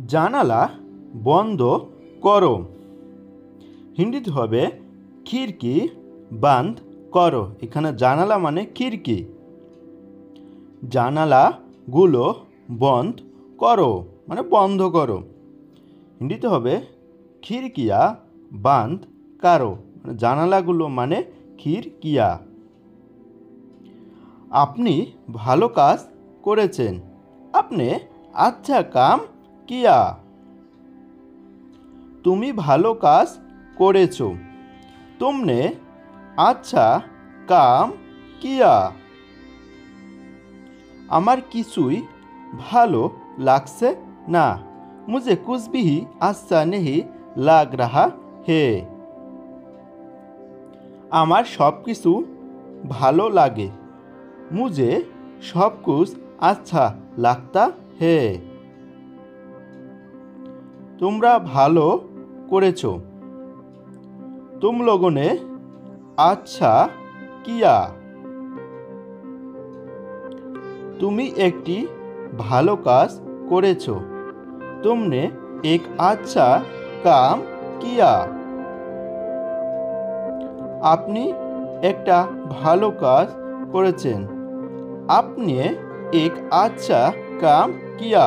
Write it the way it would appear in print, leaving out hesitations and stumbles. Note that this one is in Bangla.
জানালা বন্ধ করো। হিন্দিতে হবে খিড়কি বান্ধ করো। এখানে জানালা মানে খিড়কি। জানালাগুলো বন্ধ করো মানে বন্ধ করো। হিন্দিতে হবে খিড়কিয়া বান্ধ কারো, মানে জানালাগুলো মানে খিড়কিয়া। আপনি ভালো কাজ করেছেন। আপনি আচ্ছা কাম কিয়া। তুমি ভালো কাজ করেছো। तुमने अच्छा काम किया। আমার কিছুই ভালো লাগছে না। मुझे कुछ भी अच्छा नहीं लग रहा है। আমার সব কিছু ভালো লাগে। मुझे सब कुछ अच्छा लगता है। তোমরা ভালো করেছো। तुम लोगों ने अच्छा किया। তুমি একটি ভালো কাজ করেছো। तुमने एक अच्छा काम किया। আপনি একটা ভালো কাজ করেছেন। आपने एक अच्छा काम किया।